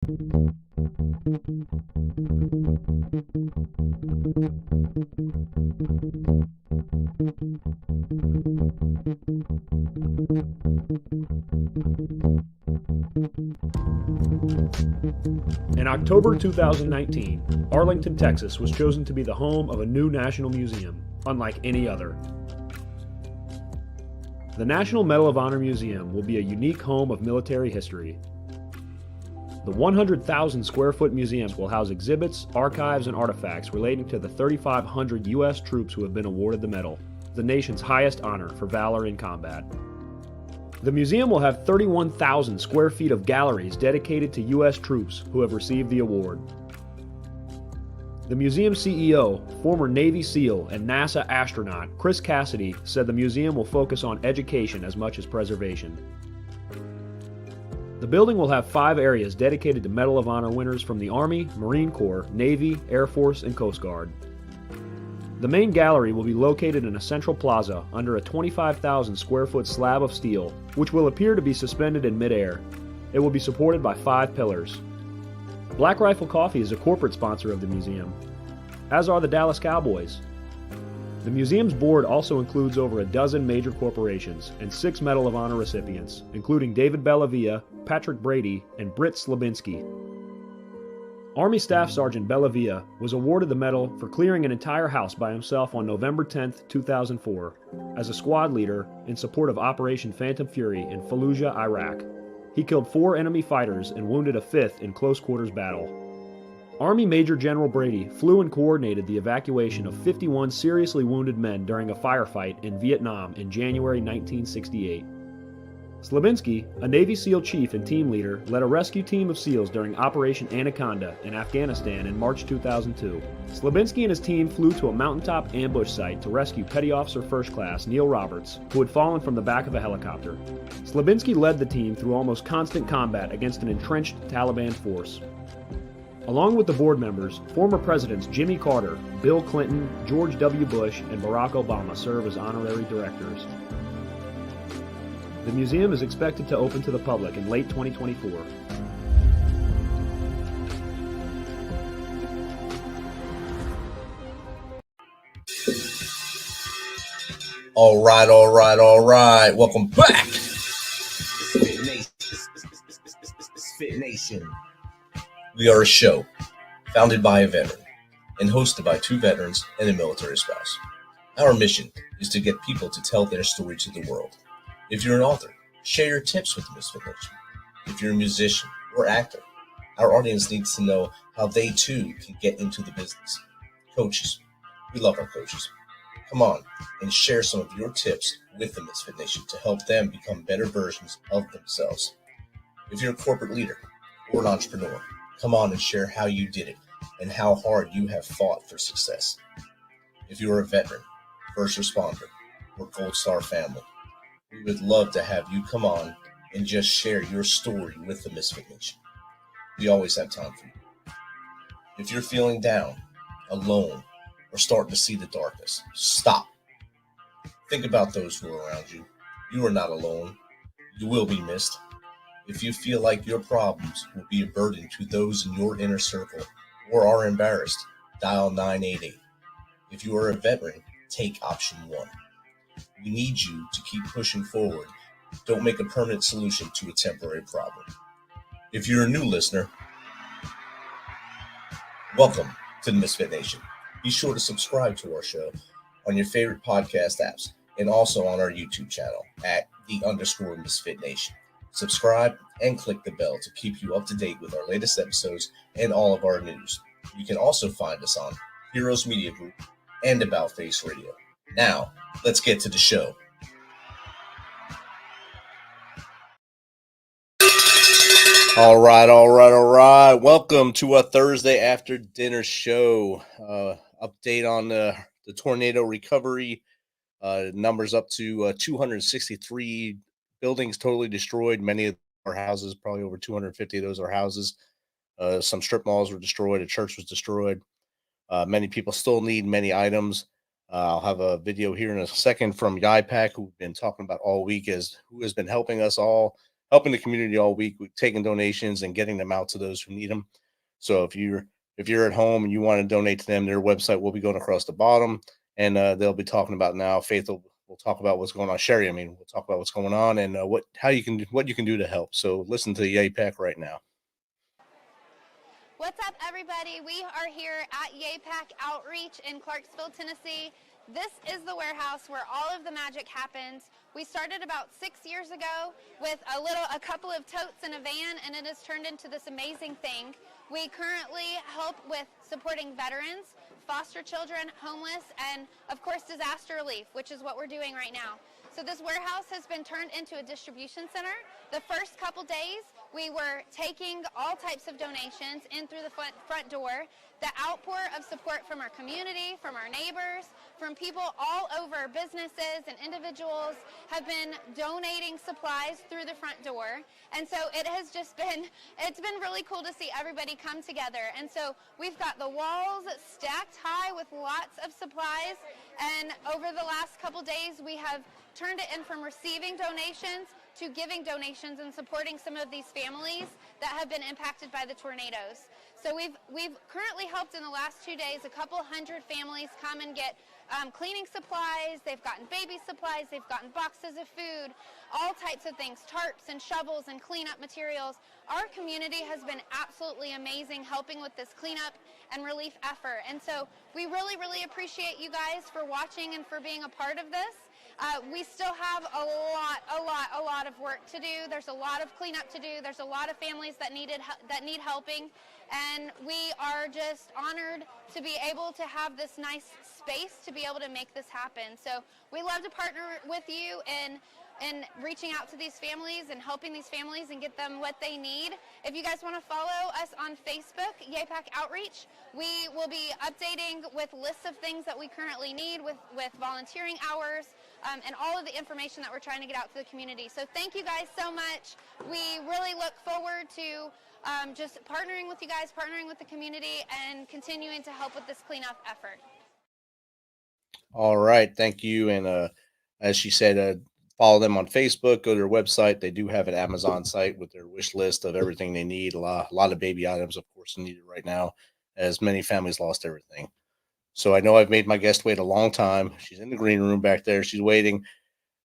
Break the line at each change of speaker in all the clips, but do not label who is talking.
In October 2019, Arlington, Texas was chosen to be the home of a new national museum, unlike any other. The National Medal of Honor Museum will be a unique home of military history. The 100,000 square foot museum will house exhibits, archives, and artifacts relating to the 3,500 U.S. troops who have been awarded the medal, the nation's highest honor for valor in combat. The museum will have 31,000 square feet of galleries dedicated to U.S. troops who have received the award. The museum CEO, former Navy SEAL and NASA astronaut Chris Cassidy, said the museum will focus on education as much as preservation. The building will have 5 areas dedicated to Medal of Honor winners from the Army, Marine Corps, Navy, Air Force, and Coast Guard. The main gallery will be located in a central plaza under a 25,000 square foot slab of steel, which will appear to be suspended in midair. It will be supported by 5 pillars. Black Rifle Coffee is a corporate sponsor of the museum, as are the Dallas Cowboys. The museum's board also includes over a dozen major corporations and 6 Medal of Honor recipients, including David Bellavia, Patrick Brady, and Britt Slabinski. Army Staff Sergeant Bellavia was awarded the medal for clearing an entire house by himself on November 10, 2004, as a squad leader in support of Operation Phantom Fury in Fallujah, Iraq. He killed 4 enemy fighters and wounded a 5th in close quarters battle. Army Major General Brady flew and coordinated the evacuation of 51 seriously wounded men during a firefight in Vietnam in January 1968. Slabinski, a Navy SEAL chief and team leader, led a rescue team of SEALs during Operation Anaconda in Afghanistan in March 2002. Slabinski and his team flew to a mountaintop ambush site to rescue Petty Officer First Class Neil Roberts, who had fallen from the back of a helicopter. Slabinski led the team through almost constant combat against an entrenched Taliban force. Along with the board members, former presidents Jimmy Carter, Bill Clinton, George W. Bush, and Barack Obama serve as honorary directors. The museum is expected to open to the public in late 2024.
All right. Welcome back. MisFitNation. We are a show founded by a veteran and hosted by 2 veterans and a military spouse. Our mission is to get people to tell their story to the world. If you're an author, share your tips with MisFitNation. If you're a musician or actor, our audience needs to know how they too can get into the business. Coaches, we love our coaches. Come on and share some of your tips with the MisFitNation to help them become better versions of themselves. If you're a corporate leader or an entrepreneur, come on and share how you did it and how hard you have fought for success. If you're a veteran, first responder, or Gold Star family, we would love to have you come on and just share your story with the MisFitNation. We always have time for you. If you're feeling down, alone, or starting to see the darkness, stop. Think about those who are around you. You are not alone. You will be missed. If you feel like your problems will be a burden to those in your inner circle or are embarrassed, dial 988. If you are a veteran, take option 1. We need you to keep pushing forward. Don't make a permanent solution to a temporary problem. If you're a new listener, welcome to the MisFitNation. Be sure to subscribe to our show on your favorite podcast apps and also on our YouTube channel at @_MisFitNation. Subscribe and click the bell to keep you up to date with our latest episodes and all of our news. You can also find us on Heroes Media Group and About Face Radio. Now, let's get to the show. All right. Welcome to a Thursday after dinner show. Update on the tornado recovery. Numbers up to 263 buildings totally destroyed. Many of our houses, probably over 250 of those are houses. Some strip malls were destroyed. A church was destroyed. Many people still need many items. I'll have a video here in a second from YPAC, who've been talking about all week, as who has been helping us all helping the community all week. We've taken donations and getting them out to those who need them. So if you're at home and you want to donate to them, their website will be going across the bottom, and they'll be talking about now. Faith will talk about what's going on. Sherry, I mean, we'll talk about what's going on and what you can do to help. So listen to the YAPAC right now.
What's up, everybody? We are here at YAPAC Outreach in Clarksville, Tennessee. This is the warehouse where all of the magic happens. We started about 6 years ago with a couple of totes and a van, and it has turned into this amazing thing. We currently help with supporting veterans, foster children, homeless, and of course disaster relief, which is what we're doing right now. So this warehouse has been turned into a distribution center. The first couple days, we were taking all types of donations in through the front door. The outpour of support from our community, from our neighbors, from people all over, businesses and individuals have been donating supplies through the front door. And so it has just been, it's been really cool to see everybody come together. And so we've got the walls stacked high with lots of supplies. And over the last couple days, we have turned it in from receiving donations to giving donations and supporting some of these families that have been impacted by the tornadoes. So we've currently helped in the last 2 days, a couple hundred families come and get cleaning supplies. They've gotten baby supplies. They've gotten boxes of food, all types of things, tarps and shovels and cleanup materials. Our community has been absolutely amazing helping with this cleanup and relief effort. And so we really, really appreciate you guys for watching and for being a part of this. We still have a lot of work to do. There's a lot of cleanup to do. There's a lot of families that need helping. And we are just honored to be able to have this nice space to be able to make this happen. So we love to partner with you in reaching out to these families and helping these families and get them what they need. If you guys want to follow us on Facebook, YAPAC Outreach, we will be updating with lists of things that we currently need with volunteering hours and all of the information that we're trying to get out to the community. So thank you guys so much. We really look forward to just partnering with you guys, partnering with the community, and continuing to help with this cleanup effort.
All right. Thank you. And as she said, follow them on Facebook, go to their website. They do have an Amazon site with their wish list of everything they need. A lot of baby items, of course, needed right now, as many families lost everything. So I know I've made my guest wait a long time. She's in the green room back there. She's waiting.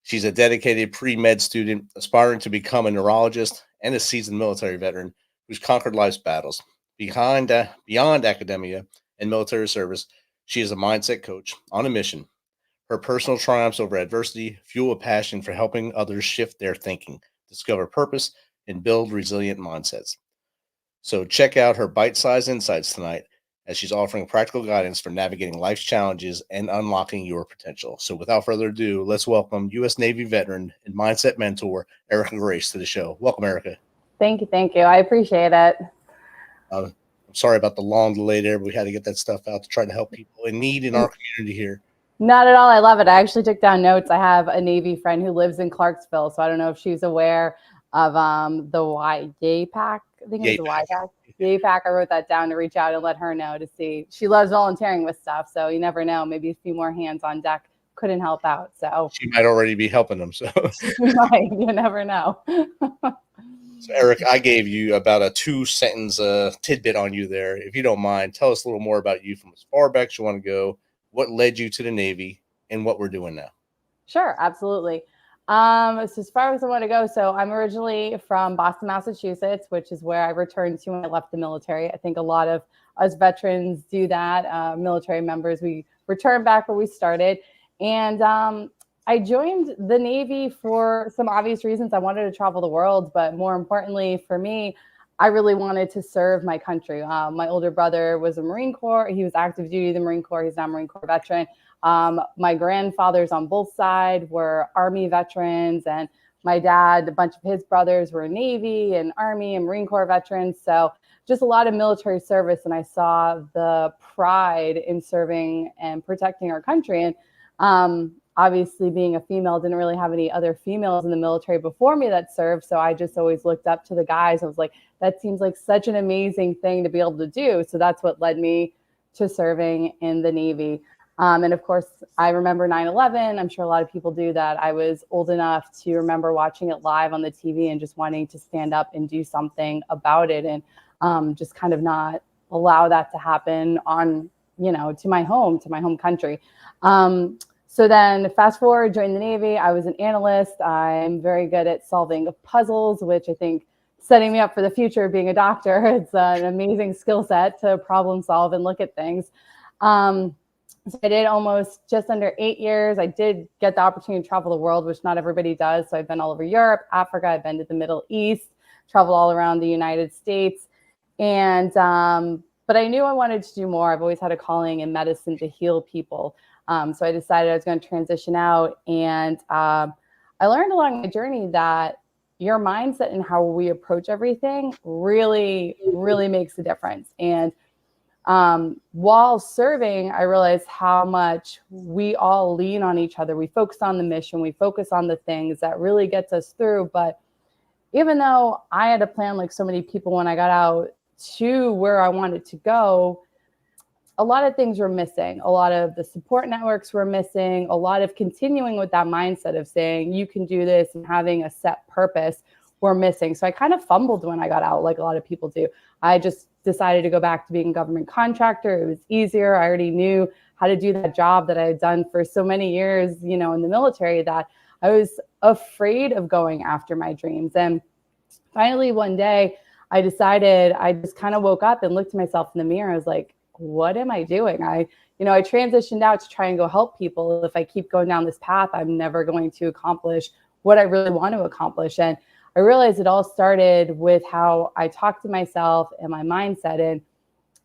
She's a dedicated pre-med student, aspiring to become a neurologist and a seasoned military veteran who's conquered life's battles. Beyond academia and military service, she is a mindset coach on a mission. Her personal triumphs over adversity fuel a passion for helping others shift their thinking, discover purpose, and build resilient mindsets. So check out her bite-sized insights tonight, as she's offering practical guidance for navigating life's challenges and unlocking your potential. So without further ado, let's welcome U.S. Navy veteran and mindset mentor, Erika Grace, to the show. Welcome, Erika.
Thank you. I appreciate it.
I'm sorry about the long delay there, but we had to get that stuff out to try to help people in need in our community here.
Not at all. I love it. I actually took down notes. I have a Navy friend who lives in Clarksville, so I don't know if she's aware of the YAPAC. I think it's the YAPAC. YAPAC. I wrote that down to reach out and let her know to see. She loves volunteering with stuff, so you never know. Maybe a few more hands on deck couldn't help out. So
she might already be helping them. So
right, you never know.
So Eric, I gave you about a 2-sentence tidbit on you there. If you don't mind, tell us a little more about you from as far back as you want to go. What led you to the Navy and what we're doing now?
Sure, absolutely. So as far as I want to go, so I'm originally from Boston, Massachusetts, which is where I returned to when I left the military. I think a lot of us veterans do that. Military members, we return back where we started. And I joined the Navy for some obvious reasons. I wanted to travel the world, but more importantly for me, I really wanted to serve my country. My older brother was a Marine Corps. He was active duty in the Marine Corps. He's now a Marine Corps veteran. My grandfathers on both sides were Army veterans, and my dad, a bunch of his brothers were Navy and Army and Marine Corps veterans. So just a lot of military service, and I saw the pride in serving and protecting our country. And obviously, being a female, didn't really have any other females in the military before me that served. So I just always looked up to the guys. I was like, that seems like such an amazing thing to be able to do. So that's what led me to serving in the Navy. And of course, I remember 9/11. I'm sure a lot of people do that. I was old enough to remember watching it live on the TV and just wanting to stand up and do something about it, and just kind of not allow that to happen on, to my home country. So then fast forward, joined the Navy. I was an analyst. I'm very good at solving puzzles, which I think setting me up for the future of being a doctor. It's an amazing skill set to problem solve and look at things. So I did almost just under 8 years. I did get the opportunity to travel the world, which not everybody does. So I've been all over Europe, Africa. I've been to the Middle East, traveled all around the United States. And, but I knew I wanted to do more. I've always had a calling in medicine to heal people. So I decided I was going to transition out. And I learned along my journey that your mindset and how we approach everything really, really makes a difference. And while serving, I realized how much we all lean on each other. We focus on the mission. We focus on the things that really gets us through. But even though I had a plan like so many people when I got out to where I wanted to go, a lot of things were missing. A lot of the support networks were missing. A lot of continuing with that mindset of saying, you can do this and having a set purpose were missing. So I kind of fumbled when I got out, like a lot of people do. I just decided to go back to being a government contractor. It was easier. I already knew how to do that job that I had done for so many years, in the military, that I was afraid of going after my dreams. And finally, one day, I decided, I just kind of woke up and looked at myself in the mirror. I was like, what am I doing? I transitioned out to try and go help people. If I keep going down this path, I'm never going to accomplish what I really want to accomplish. And I realized it all started with how I talked to myself and my mindset. And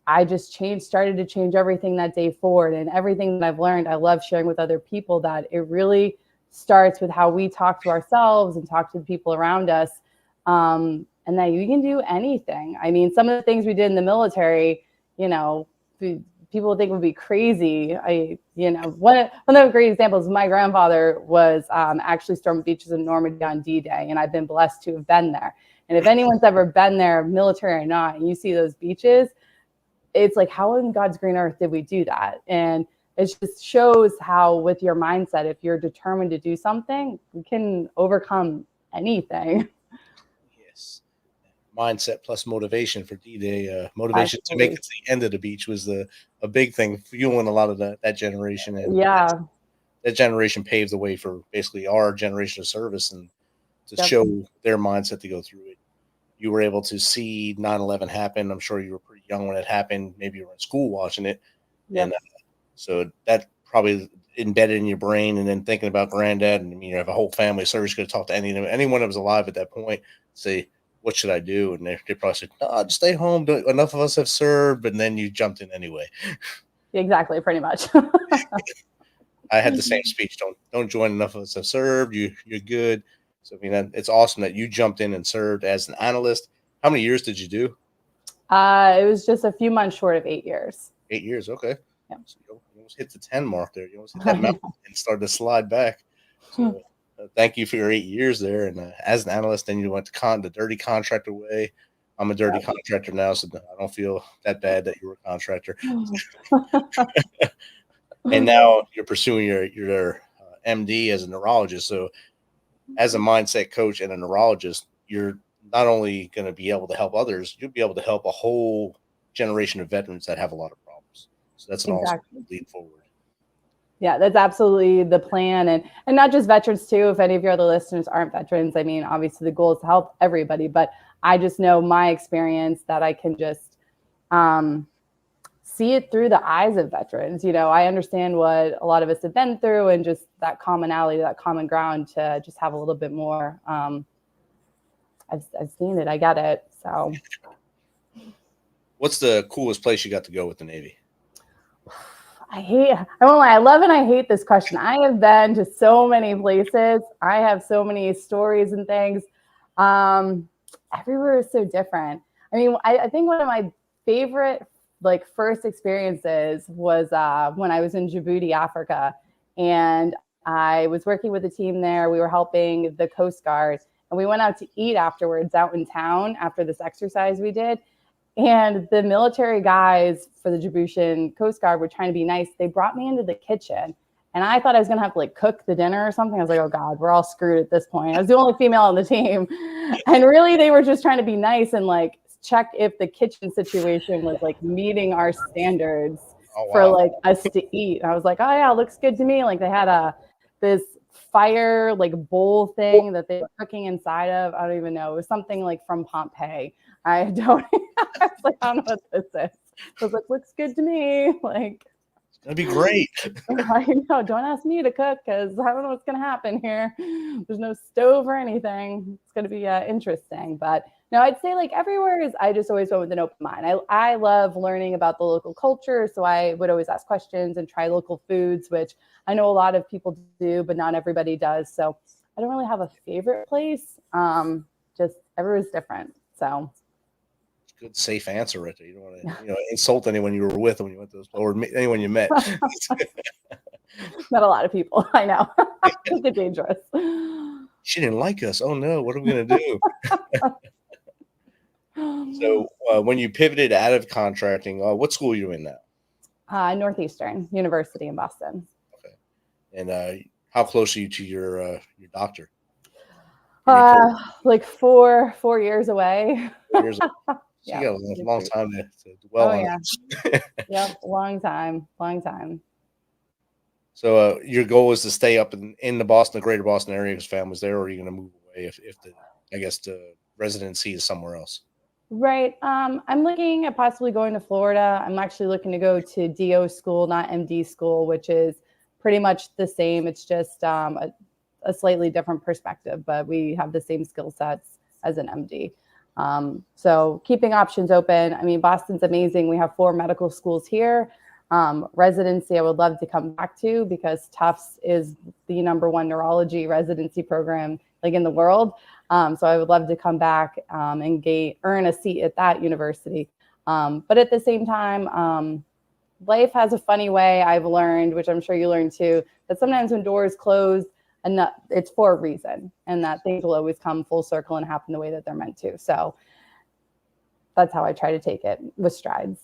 I just started to change everything that day forward. And everything that I've learned, I love sharing with other people, that it really starts with how we talk to ourselves and talk to the people around us. And that you can do anything. I mean, some of the things we did in the military, people think would be crazy. One of the great examples, my grandfather was actually storming beaches in Normandy on D-Day, and I've been blessed to have been there. And if anyone's ever been there, military or not, and you see those beaches, it's like, how in God's green earth did we do that? And it just shows how with your mindset, if you're determined to do something, you can overcome anything.
Yes. Mindset plus motivation for D-Day. Motivation to make it to the end of the beach was a big thing, fueling a lot of that generation. And
yeah,
that generation paved the way for basically our generation of service, and to show their mindset to go through it. You were able to see 9/11 happen. I'm sure you were pretty young when it happened. Maybe you were in school watching it. Yep. And so that probably embedded in your brain. And then thinking about granddad, and you have a whole family service, could talk to anyone that was alive at that point, say, what should I do? And they probably said, no, just stay home. Enough of us have served. And then you jumped in anyway.
Exactly. Pretty much.
I had the same speech. Don't join. Enough of us have served. You're good. So, I mean, it's awesome that you jumped in and served as an analyst. How many years did you do?
It was just a few months short of 8 years.
8 years. Okay.
Yeah.
So you almost hit the 10 mark there. You almost hit that mountain and started to slide back. So thank you for your 8 years there. And as an analyst, then you went to the dirty contractor way. I'm a dirty contractor now, so I don't feel that bad that you were a contractor. And now you're pursuing your MD as a neurologist. So as a mindset coach and a neurologist, you're not only going to be able to help others, you'll be able to help a whole generation of veterans that have a lot of problems. So that's an awesome lead forward.
Yeah, that's absolutely the plan. And not just veterans too. If any of your other listeners aren't veterans, I mean, obviously the goal is to help everybody, but I just know my experience that I can just see it through the eyes of veterans. I understand what a lot of us have been through, and just that commonality, that common ground, to just have a little bit more. I've seen it. I get it. So
what's the coolest place you got to go with the Navy?
I won't lie, I love and I hate this question. I have been to so many places. I have so many stories and things. Everywhere is so different. I mean, I think one of my favorite first experiences was when I was in Djibouti, Africa, and I was working with a team there. We were helping the Coast Guard, and we went out to eat afterwards out in town after this exercise we did. And the military guys for the Djiboutian Coast Guard were trying to be nice. They brought me into the kitchen, and I thought I was going to have to like cook the dinner or something. I was like, oh God, we're all screwed at this point. I was the only female on the team. And really they were just trying to be nice and like check if the kitchen situation was like meeting our standards for like us to eat. And I was like, oh yeah, looks good to me. Like they had this fire like bowl thing that they were cooking inside of. I don't even know. It was something like from Pompeii. I was like, I don't know what this is. I was like, looks good to me. Like,
that'd be great.
I know. Don't ask me to cook because I don't know what's going to happen here. There's no stove or anything. It's going to be interesting. But no, I'd say like everywhere I just always went with an open mind. I love learning about the local culture. So I would always ask questions and try local foods, which I know a lot of people do, but not everybody does. So I don't really have a favorite place. Just everywhere's different. So.
Good safe answer right there. You don't want to insult anyone you were with when you went to this, or anyone you met.
Not a lot of people. I know. It's dangerous.
She didn't like us. Oh no, what are we gonna do? So when you pivoted out of contracting, what school are you in now?
Northeastern University in Boston.
Okay. And how close are you to your doctor?
Like four years away.
4 years away. So you got a long time to dwell on it.
Yep, long time.
So your goal is to stay up in the Boston, the greater Boston area because family's there, or are you going to move away if the residency is somewhere else?
Right. I'm looking at possibly going to Florida. I'm actually looking to go to DO school, not MD school, which is pretty much the same. It's just a slightly different perspective, but we have the same skill sets as an MD. So keeping options open. I mean, Boston's amazing. We have 4 medical schools here. Residency, I would love to come back to because Tufts is the #1 neurology residency program like in the world. So I would love to come back and earn a seat at that university. But at the same time, life has a funny way I've learned, which I'm sure you learned too, that sometimes when doors close, and it's for a reason, and that things will always come full circle and happen the way that they're meant to. So that's how I try to take it with strides.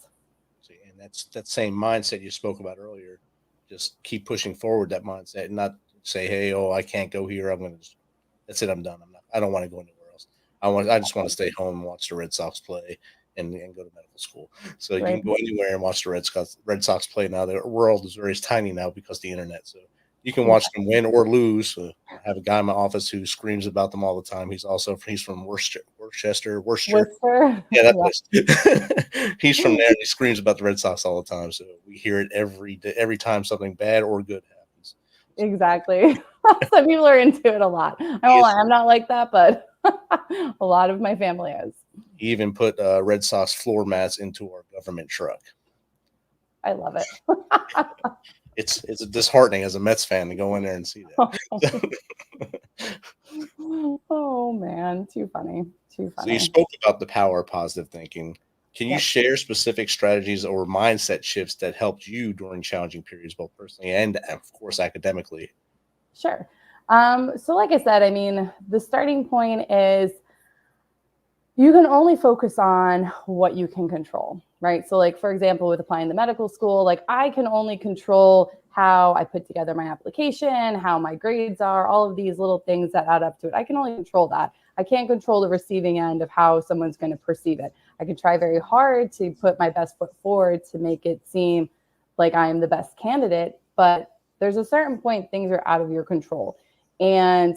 And that's that same mindset you spoke about earlier. Just keep pushing forward that mindset, and not say, "Hey, I can't go here. That's it. I'm done. I don't want to go anywhere else. I just want to stay home and watch the Red Sox play and go to medical school." So you can go anywhere and watch the Red Sox play now. The world is very tiny now because of the internet. So you can watch them win or lose. I have a guy in my office who screams about them all the time. He's from Worcester. Yeah, that place. He's from there, and he screams about the Red Sox all the time. So we hear it every time something bad or good happens.
Exactly. Some people are into it a lot. I'm not like that, but a lot of my family is.
He even put Red Sox floor mats into our government truck.
I love it.
It's disheartening as a Mets fan to go in there and see that.
Oh man, too funny.
So you spoke about the power of positive thinking. Can you share specific strategies or mindset shifts that helped you during challenging periods, both personally and of course academically?
Sure. So like I said, I mean, the starting point is you can only focus on what you can control, right? So like, for example, with applying to medical school, like I can only control how I put together my application, how my grades are, all of these little things that add up to it. I can only control that. I can't control the receiving end of how someone's going to perceive it. I can try very hard to put my best foot forward to make it seem like I am the best candidate, but there's a certain point things are out of your control. And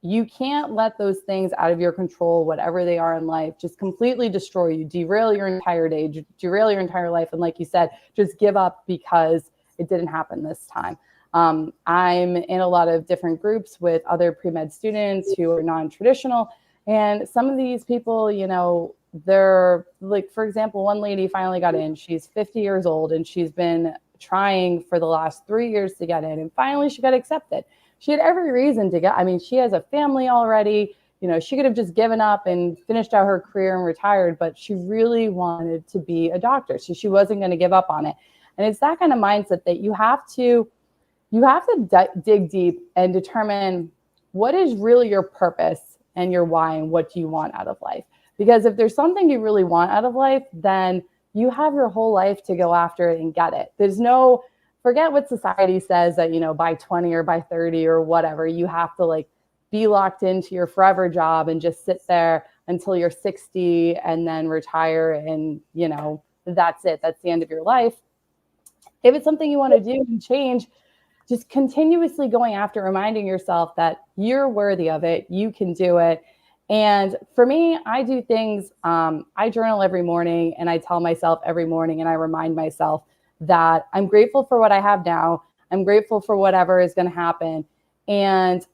you can't let those things out of your control, whatever they are in life, just completely destroy you, derail your entire day, derail your entire life. And like you said, just give up because it didn't happen this time. I'm in a lot of different groups with other pre-med students who are non-traditional. And some of these people, you know, they're like, for example, one lady finally got in. She's 50 years old and she's been trying for the last 3 years to get in. And finally she got accepted. She had every reason to get, I mean, she has a family already, you know, she could have just given up and finished out her career and retired, but she really wanted to be a doctor. So she wasn't going to give up on it. And it's that kind of mindset that you have to dig deep and determine what is really your purpose and your why and what do you want out of life. Because if there's something you really want out of life, then you have your whole life to go after it and get it. There's no, forget what society says that, by 20 or by 30 or whatever, you have to like be locked into your forever job and just sit there until you're 60 and then retire. And, that's it. That's the end of your life. If it's something you want to do and change, just continuously going after, reminding yourself that you're worthy of it. You can do it. And for me, I do things, I journal every morning, and I tell myself every morning, and I remind myself that I'm grateful for what I have now. I'm grateful for whatever is going to happen, and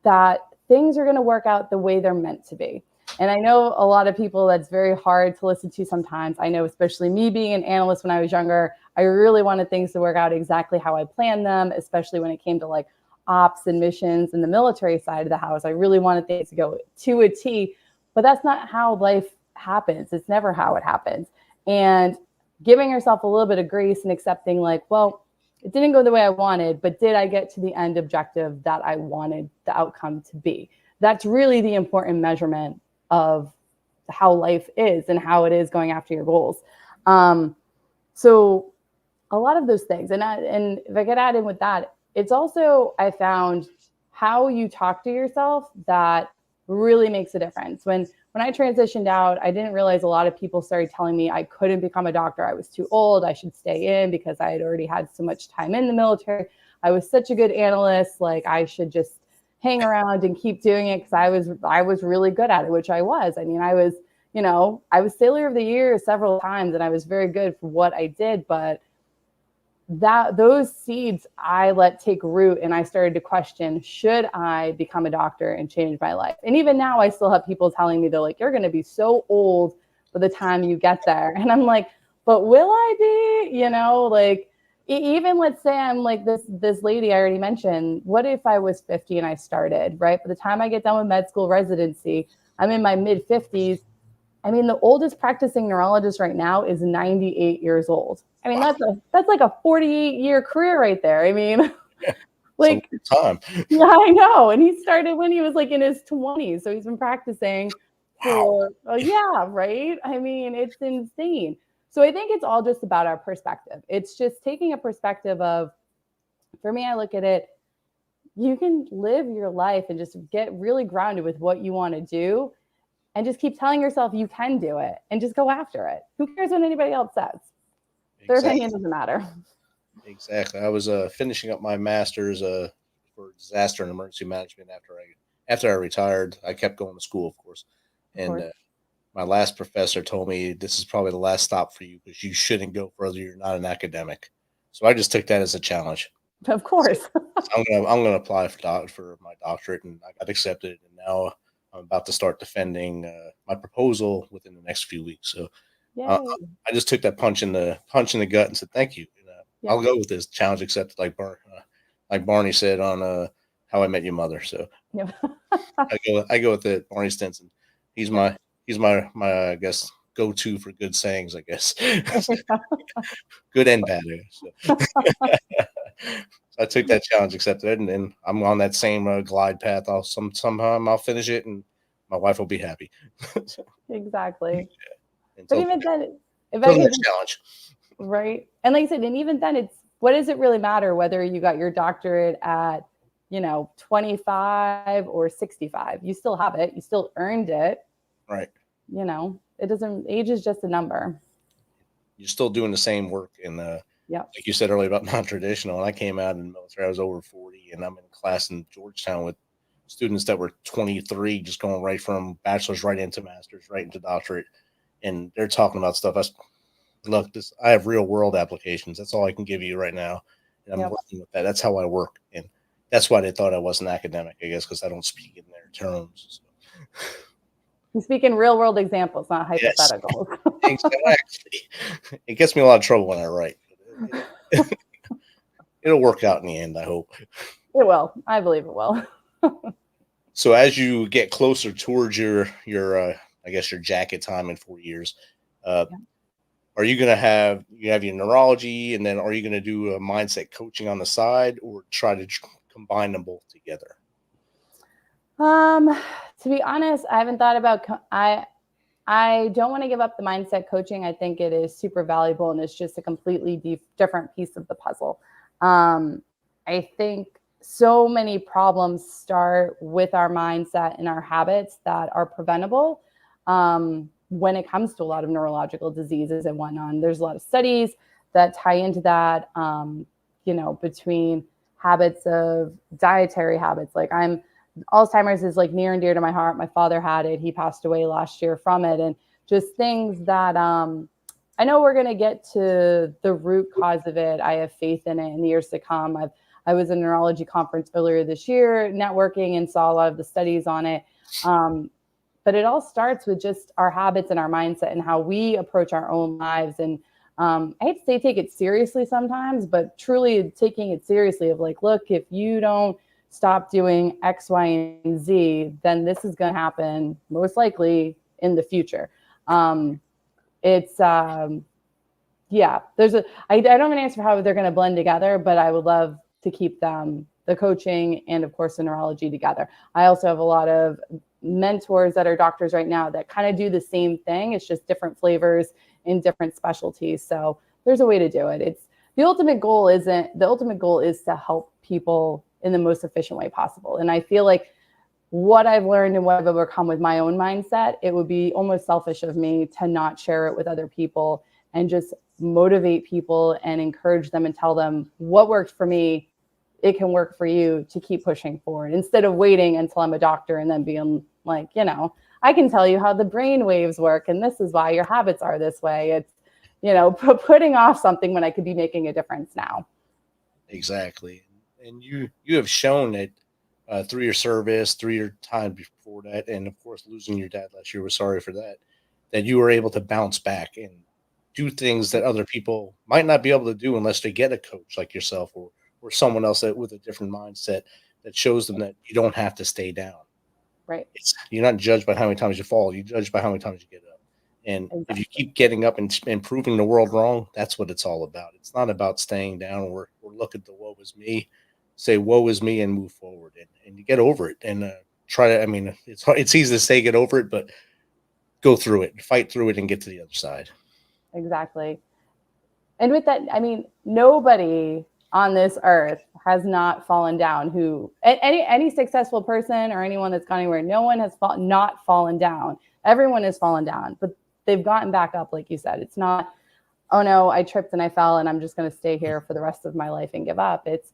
that things are going to work out the way they're meant to be. And I know a lot of people, that's very hard to listen to sometimes. I know, especially me being an analyst when I was younger, I really wanted things to work out exactly how I planned them, especially when it came to like ops and missions and the military side of the house. I really wanted things to go to a T, but that's not how life happens. It's never how it happens. And giving yourself a little bit of grace and accepting like, well, it didn't go the way I wanted, but did I get to the end objective that I wanted the outcome to be? That's really the important measurement of how life is and how it is going after your goals. So a lot of those things, and if I could add in with that, it's also, I found, how you talk to yourself that really makes a difference. When I transitioned out, I didn't realize a lot of people started telling me I couldn't become a doctor. I was too old. I should stay in because I had already had so much time in the military. I was such a good analyst. Like I should just hang around and keep doing it because I was really good at it, which I was. I mean, I was Sailor of the Year several times, and I was very good for what I did, but those seeds I let take root, and I started to question, should I become a doctor and change my life? And even now I still have people telling me, they're like, you're going to be so old by the time you get there. And I'm like, but will I be? Like even let's say I'm like this lady I already mentioned. What if I was 50 and I started, right? By the time I get done with med school residency, I'm in my mid 50s. I mean, the oldest practicing neurologist right now is 98 years old. I mean, that's like a 48-year career right there. I mean, like
time.
Yeah, I know. And he started when he was like in his 20s. So he's been practicing for, yeah, right. I mean, it's insane. So I think it's all just about our perspective. It's just taking a perspective of, for me, I look at it, you can live your life and just get really grounded with what you want to do. And just keep telling yourself you can do it and just go after it. Who cares what anybody else says? Their opinion doesn't matter.
Exactly. I was finishing up my master's for disaster and emergency management after I retired. I kept going to school, of course. And my last professor told me this is probably the last stop for you because you shouldn't go further. You're not an academic. So I just took that as a challenge.
Of course.
So I'm gonna apply for my doctorate, and I got accepted. And now I'm about to start defending my proposal within the next few weeks. So I just took that punch in the gut and said, thank you. I'll go with this challenge accepted, like Barney said on How I Met Your Mother. So I go with it. Barney Stinson. He's my I guess go-to for good sayings, I guess. Good and bad. So. I took that challenge, accepted it, and I'm on that same glide path. Sometime I'll finish it, and my wife will be happy.
Exactly.
Yeah.
But even then, if
I could challenge,
right? And like I said, and even then, it's what does it really matter whether you got your doctorate at 25 or 65? You still have it. You still earned it.
Right.
It doesn't. Age is just a number.
You're still doing the same work, and like you said earlier about non-traditional. When I came out in the military, I was over 40, and I'm in class in Georgetown with students that were 23, just going right from bachelor's right into master's, right into doctorate, and they're talking about stuff. I have real world applications. That's all I can give you right now, and I'm working with that. That's how I work, and that's why they thought I was an academic, I guess, because I don't speak in their terms. So.
You speak in real world examples, not hypotheticals.
Yes. Exactly. It gets me a lot of trouble when I write. It'll work out in the end, I hope.
It will. I believe it will.
So as you get closer towards your I guess your jacket time in 4 years, are you going to have your neurology, and then are you going to do a mindset coaching on the side, or try to combine them both together?
To be honest, I haven't thought about. I don't want to give up the mindset coaching. I think it is super valuable, and it's just a completely different piece of the puzzle. I think so many problems start with our mindset and our habits that are preventable when it comes to a lot of neurological diseases and whatnot. And there's a lot of studies that tie into that, between habits of dietary habits. Like Alzheimer's is like near and dear to my heart. My father had it. He passed away last year from it. And just things that I know we're going to get to the root cause of it. I have faith in it in the years to come. I was at a neurology conference earlier this year, networking, and saw a lot of the studies on it. But it all starts with just our habits and our mindset and how we approach our own lives. And I hate to say take it seriously sometimes, but truly taking it seriously of like, look, if you don't stop doing X, Y, and Z, then this is going to happen most likely in the future. I don't have an answer for how they're going to blend together, but I would love to keep them, the coaching and of course the neurology, together. I also have a lot of mentors that are doctors right now that kind of do the same thing. It's just different flavors in different specialties. So there's a way to do it. The ultimate goal is to help people in the most efficient way possible. And I feel like what I've learned and what I've overcome with my own mindset, it would be almost selfish of me to not share it with other people and just motivate people and encourage them and tell them what worked for me, it can work for you, to keep pushing forward instead of waiting until I'm a doctor and then being like, I can tell you how the brain waves work and this is why your habits are this way. It's, putting off something when I could be making a difference now.
Exactly. And you have shown it through your service, through your time before that, and of course losing your dad last year, we're sorry for that you were able to bounce back and do things that other people might not be able to do unless they get a coach like yourself or someone else with a different mindset that shows them that you don't have to stay down.
Right.
You're not judged by how many times you fall. You're judged by how many times you get up. And exactly. If you keep getting up and proving the world wrong, that's what it's all about. It's not about staying down or look at the woe is me, say woe is me and move forward and you get over it and it's hard, it's easy to say get over it, but go through it, fight through it and get to the other side.
Exactly. And with that, nobody on this earth has not fallen down. Any successful person or anyone that's gone anywhere, no one has not fallen down. Everyone has fallen down, but they've gotten back up. Like you said, it's not, oh no, I tripped and I fell and I'm just going to stay here for the rest of my life and give up. It's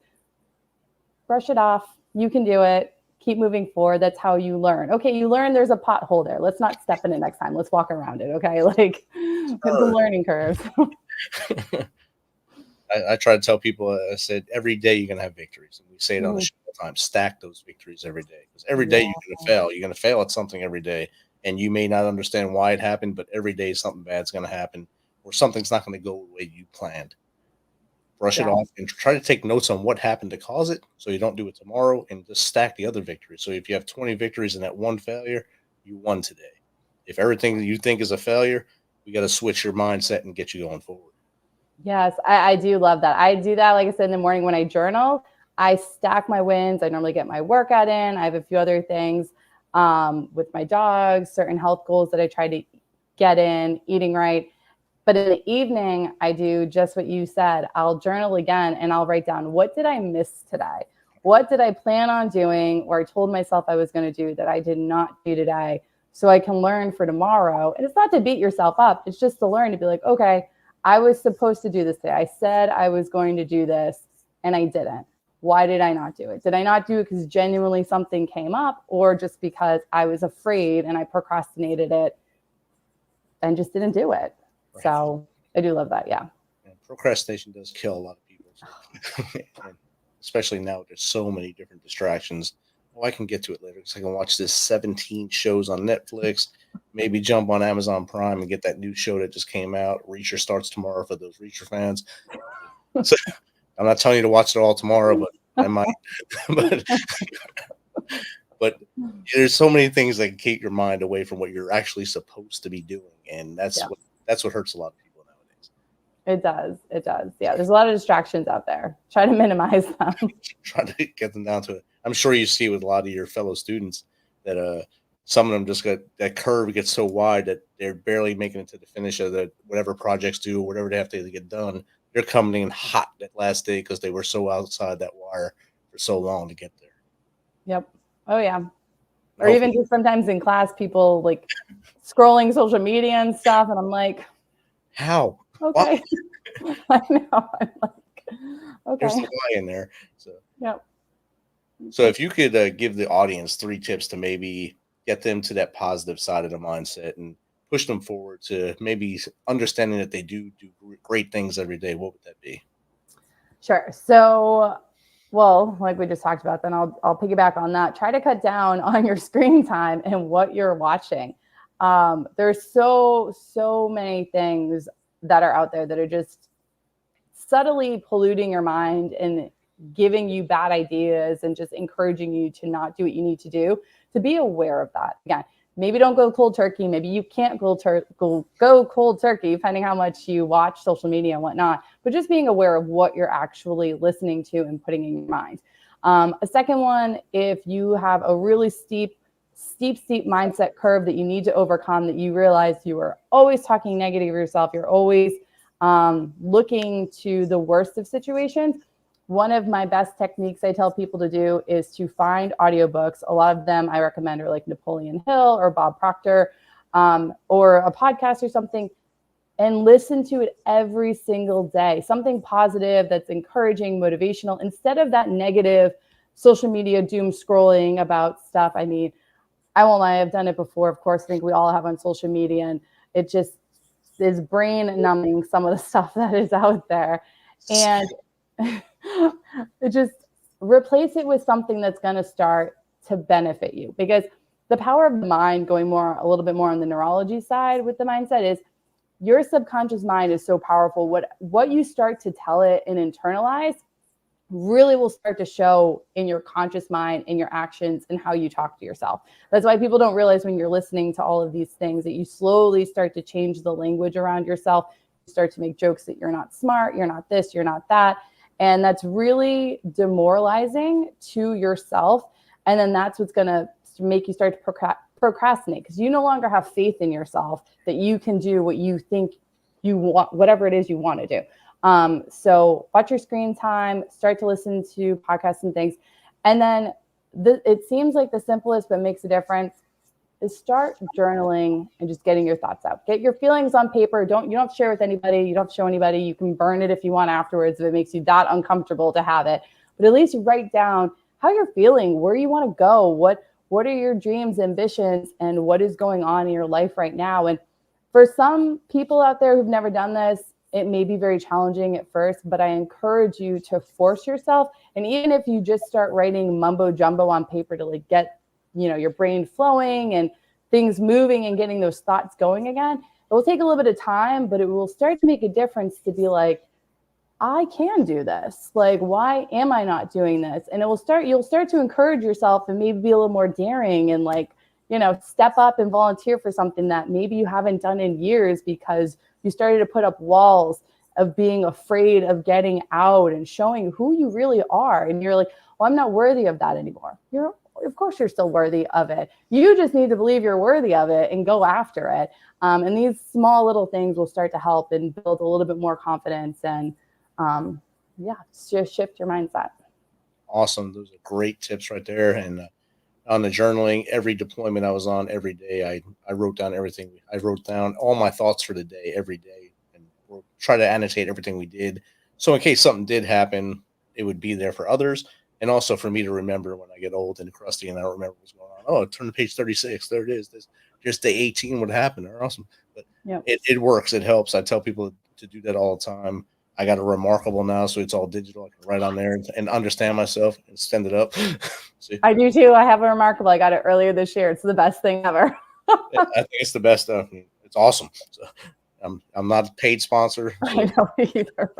brush it off. You can do it. Keep moving forward. That's how you learn. Okay, you learn there's a pothole there. Let's not step in it next time. Let's walk around it. Okay, it's a learning curve.
I try to tell people, I said, every day you're going to have victories. And we say it on the show all the time, stack those victories every day. Because every day you're going to fail. You're going to fail at something every day. And you may not understand why it happened, but every day something bad's going to happen or something's not going to go the way you planned. Brush it off and try to take notes on what happened to cause it so you don't do it tomorrow and just stack the other victories. So if you have 20 victories and that one failure, you won today. If everything that you think is a failure, we got to switch your mindset and get you going forward.
Yes, I do love that. I do that, like I said, in the morning when I journal. I stack my wins. I normally get my workout in. I have a few other things with my dogs, certain health goals that I try to get in, eating right. But in the evening, I do just what you said. I'll journal again and I'll write down, what did I miss today? What did I plan on doing or I told myself I was going to do that I did not do today so I can learn for tomorrow? And it's not to beat yourself up. It's just to learn to be like, okay, I was supposed to do this today. I said I was going to do this and I didn't. Why did I not do it? Did I not do it because genuinely something came up or just because I was afraid and I procrastinated it and just didn't do it? Right. So I do love that. Yeah.
And procrastination does kill a lot of people. So. Especially now, there's so many different distractions. Oh, I can get to it later because I can watch this 17 shows on Netflix, maybe jump on Amazon Prime and get that new show that just came out. Reacher starts tomorrow for those Reacher fans. So I'm not telling you to watch it all tomorrow, but I might. but there's so many things that can keep your mind away from what you're actually supposed to be doing, and that's what hurts a lot of people nowadays.
It does. It does. Yeah, there's a lot of distractions out there. Try to minimize them.
Try to get them down to it. I'm sure you see with a lot of your fellow students that some of them just got that curve gets so wide that they're barely making it to the finish of the whatever projects do, whatever they have to get done. They're coming in hot that last day because they were so outside that wire for so long to get there.
Yep. Oh yeah. Or even just sometimes in class, people like scrolling social media and stuff, and I'm like,
how?
Okay. I know. I'm like, okay.
There's the why in there. So
yep.
So if you could give the audience 3 tips to maybe get them to that positive side of the mindset and push them forward to maybe understanding that they do great things every day, what would that be?
Sure. So, well, like we just talked about, then I'll piggyback on that. Try to cut down on your screen time and what you're watching. There's so many things that are out there that are just subtly polluting your mind and giving you bad ideas and just encouraging you to not do what you need to do. To be aware of that. Again, maybe don't go cold turkey. Maybe you can't go cold turkey, depending how much you watch social media and whatnot. But just being aware of what you're actually listening to and putting in your mind. A second one, if you have a really steep mindset curve that you need to overcome, that you realize you are always talking negative of yourself, you're always looking to the worst of situations. One of my best techniques I tell people to do is to find audiobooks. A lot of them I recommend are like Napoleon Hill or Bob Proctor, or a podcast or something, and listen to it every single day. Something positive that's encouraging, motivational, instead of that negative social media doom scrolling about stuff. I mean, I won't lie, I've done it before. Of course, I think we all have on social media, and it just is brain numbing, some of the stuff that is out there. And it just replace it with something that's going to start to benefit you, because the power of the mind, going a little bit more on the neurology side with the mindset, is your subconscious mind is so powerful. What you start to tell it and internalize really will start to show in your conscious mind, in your actions, and how you talk to yourself. That's why people don't realize when you're listening to all of these things that you slowly start to change the language around yourself. You start to make jokes that you're not smart, you're not this, you're not that. And that's really demoralizing to yourself. And then that's what's going to make you start to procrastinate, because you no longer have faith in yourself that you can do what you think you want, whatever it is you want to do. So watch your screen time, start to listen to podcasts and things. And then it seems like the simplest, but makes a difference, is start journaling and just getting your thoughts out. Get your feelings on paper. You don't have to share with anybody. You don't have to show anybody. You can burn it if you want afterwards, if it makes you that uncomfortable to have it. But at least write down how you're feeling, where you want to go, what are your dreams, ambitions, and what is going on in your life right now. And for some people out there who've never done this, it may be very challenging at first, but I encourage you to force yourself. And even if you just start writing mumbo jumbo on paper to like get your brain flowing and things moving and getting those thoughts going again, it will take a little bit of time, but it will start to make a difference to be like, I can do this. Like, why am I not doing this? And you'll start to encourage yourself and maybe be a little more daring and step up and volunteer for something that maybe you haven't done in years, because you started to put up walls of being afraid of getting out and showing who you really are. And you're like, well, I'm not worthy of that anymore. Of course you're still worthy of it. You just need to believe you're worthy of it and go after it. And these small little things will start to help and build a little bit more confidence and just shift your mindset.
Awesome. Those are great tips right there. And on the journaling, every deployment I was on every day, I wrote down everything. I wrote down all my thoughts for the day every day, and we'll try to annotate everything we did. So in case something did happen, it would be there for others. And also for me to remember when I get old and crusty and I don't remember what's going on. Oh, turn to page 36. There it is. Just day 18 would happen. Or awesome. But it works. It helps. I tell people to do that all the time. I got a Remarkable now, so it's all digital. I can write on there and understand myself and send it up.
I do too. I have a Remarkable. I got it earlier this year. It's the best thing ever.
I think it's the best stuff. It's awesome. So I'm not a paid sponsor. So
I know either.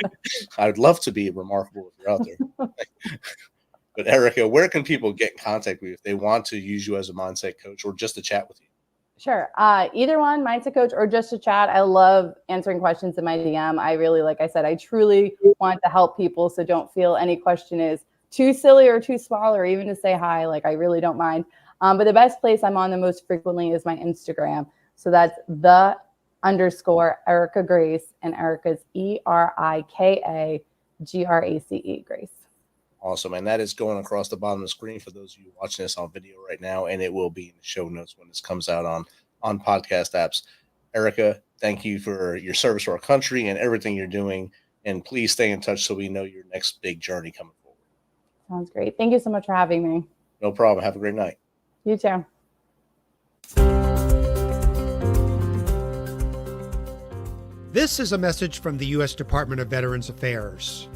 I'd love to be Remarkable if you're out there. But Erika, where can people get in contact with you if they want to use you as a mindset coach or just to chat with you?
Sure. Either one, mindset coach or just to chat. I love answering questions in my DM. I really, like I said, I truly want to help people. So don't feel any question is too silly or too small, or even to say hi. Like, I really don't mind. But the best place I'm on the most frequently is my Instagram. So that's _Erika Grace, and Erika's ErikaGrace, Grace.
Awesome. And that is going across the bottom of the screen for those of you watching this on video right now. And it will be in the show notes when this comes out on podcast apps. Erika, thank you for your service to our country and everything you're doing. And please stay in touch so we know your next big journey coming forward.
Sounds great. Thank you so much for having me.
No problem. Have a great night.
You too.
This is a message from the U.S. Department of Veterans Affairs.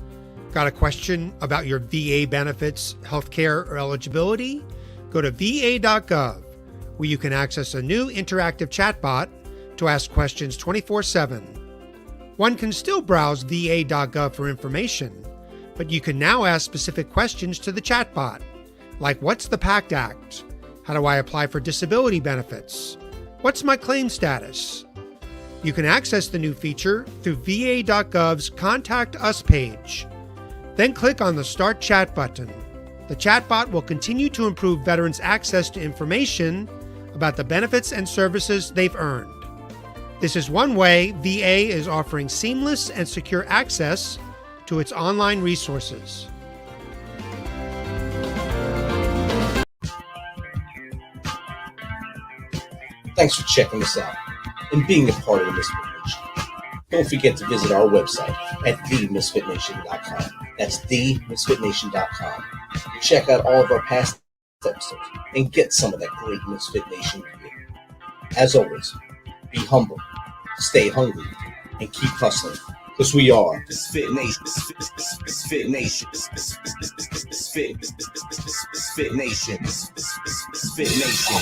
Got a question about your VA benefits, healthcare, or eligibility? Go to va.gov, where you can access a new interactive chatbot to ask questions 24/7. One can still browse va.gov for information, but you can now ask specific questions to the chatbot, like what's the PACT Act? How do I apply for disability benefits? What's my claim status? You can access the new feature through va.gov's Contact Us page. Then click on the Start Chat button. The chatbot will continue to improve veterans' access to information about the benefits and services they've earned. This is one way VA is offering seamless and secure access to its online resources.
Thanks for checking us out and being a part of the Misfit Nation. Don't forget to visit our website at themisfitnation.com. That's themisfitnation.com. Check out all of our past episodes and get some of that great Misfit Nation gear. As always, be humble, stay hungry, and keep hustling, because we are Misfit Nation. Misfit Nation. Misfit Nation. Misfit Nation.